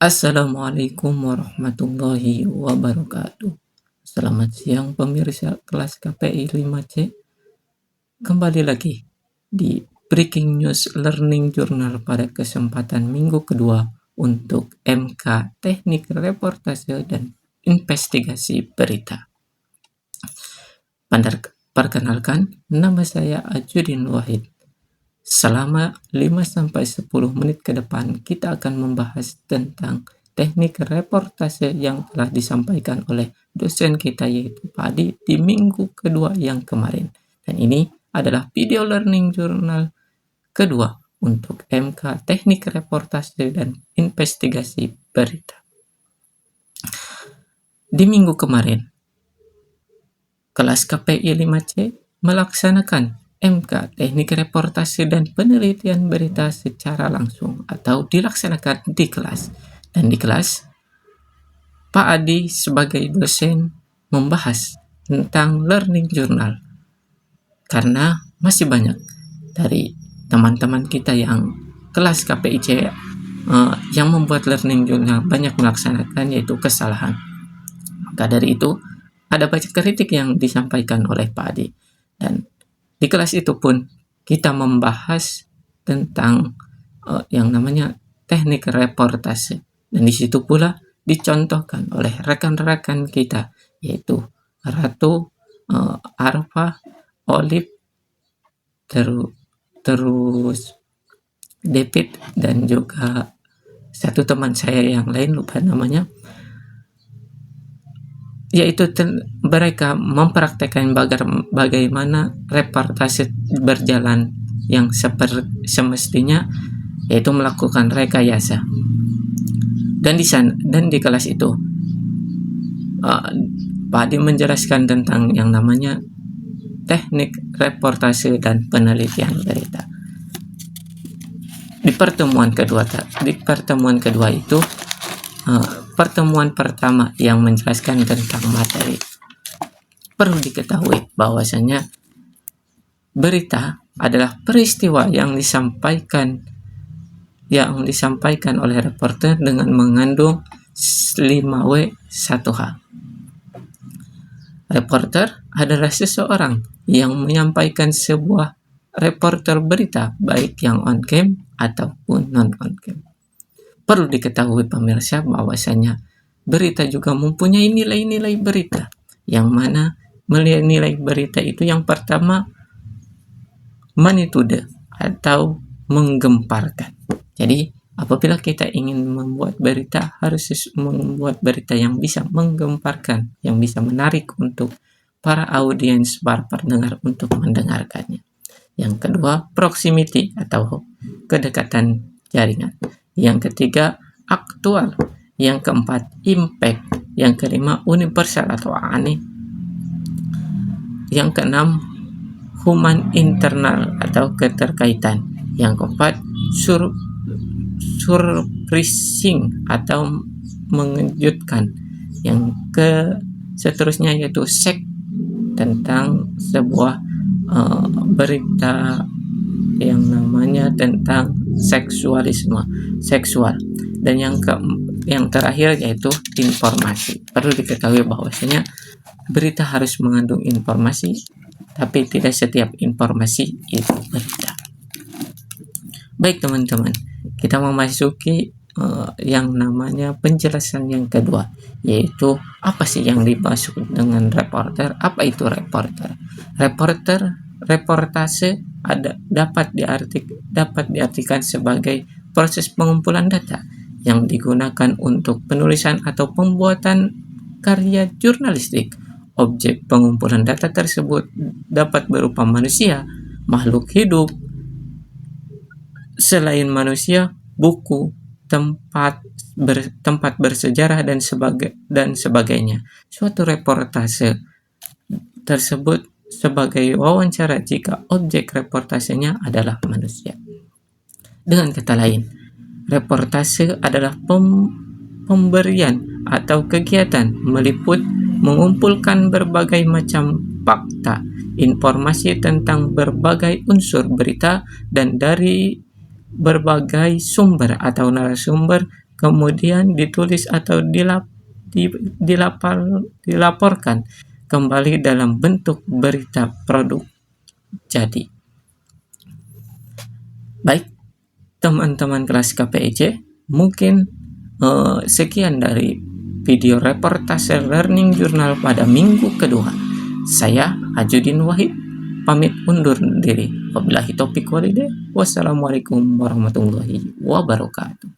Assalamualaikum warahmatullahi wabarakatuh. Selamat siang pemirsa kelas KPI 5C. Kembali lagi di Breaking News Learning Journal pada kesempatan minggu kedua untuk MK Teknik Reportase dan Investigasi Berita. Perkenalkan, nama saya Ajudin Wahid. Selama 5-10 menit ke depan, kita akan membahas tentang teknik reportase yang telah disampaikan oleh dosen kita yaitu Pak Adi di minggu kedua yang kemarin. Dan ini adalah video learning journal kedua untuk MK Teknik Reportase dan Investigasi Berita. Di minggu kemarin, kelas KPI 5C melaksanakan MK Teknik Reportase dan Penelitian Berita secara langsung atau dilaksanakan di kelas. Dan di kelas, Pak Adi sebagai dosen membahas tentang learning journal. Karena masih banyak dari teman-teman kita yang kelas KPIC yang membuat learning journal banyak melaksanakan yaitu kesalahan. Maka dari itu, ada banyak kritik yang disampaikan oleh Pak Adi. Dan di kelas itu pun kita membahas tentang yang namanya teknik reportase. Dan di situ pula dicontohkan oleh rekan-rekan kita yaitu Ratu, Arfa, Olive, terus David dan juga satu teman saya yang lain lupa namanya, yaitu mereka mempraktekkan bagaimana reportase berjalan yang semestinya, yaitu melakukan rekayasa. Dan di kelas itu Pak Adi menjelaskan tentang yang namanya teknik reportase dan penelitian berita. Di pertemuan kedua itu pertemuan pertama yang menjelaskan tentang materi. Perlu diketahui bahwasanya berita adalah peristiwa yang disampaikan oleh reporter dengan mengandung 5W 1H. Reporter adalah seseorang yang menyampaikan sebuah reporter berita baik yang on cam ataupun non on cam. Perlu diketahui pemirsa bahwasanya berita juga mempunyai nilai-nilai berita, yang mana nilai berita itu yang pertama magnitude atau menggemparkan. Jadi apabila kita ingin membuat berita, harus membuat berita yang bisa menggemparkan, yang bisa menarik untuk para audiens, para pendengar untuk mendengarkannya. Yang kedua, proximity atau kedekatan jaringan. Yang ketiga, aktual. Yang keempat, impact. Yang kelima, universal atau aneh. Yang keenam, human internal atau keterkaitan. Yang keempat, surprising atau mengejutkan. Yang seterusnya yaitu sek, tentang sebuah berita yang namanya tentang seksual. Dan yang terakhir yaitu informasi. Perlu diketahui bahwasanya berita harus mengandung informasi, tapi tidak setiap informasi itu berita. Baik teman-teman, kita memasuki yang namanya penjelasan yang kedua, yaitu apa sih yang dimaksud dengan reporter? Apa itu reporter? Reportase dapat diartikan sebagai proses pengumpulan data yang digunakan untuk penulisan atau pembuatan karya jurnalistik. Objek pengumpulan data tersebut dapat berupa manusia, makhluk hidup selain manusia, buku, tempat bersejarah dan sebagainya. Suatu reportase tersebut sebagai wawancara jika objek reportasenya adalah manusia. Dengan kata lain, reportase adalah pemberian atau kegiatan mengumpulkan berbagai macam fakta, informasi tentang berbagai unsur berita dan dari berbagai sumber atau narasumber kemudian ditulis atau dilaporkan kembali dalam bentuk berita produk jadi. Baik, teman-teman kelas KPIC, mungkin sekian dari video reportase Learning Journal pada minggu kedua. Saya Ajudin Wahid pamit undur diri. Wabillahi taufiq walhidayah. Wassalamualaikum warahmatullahi wabarakatuh.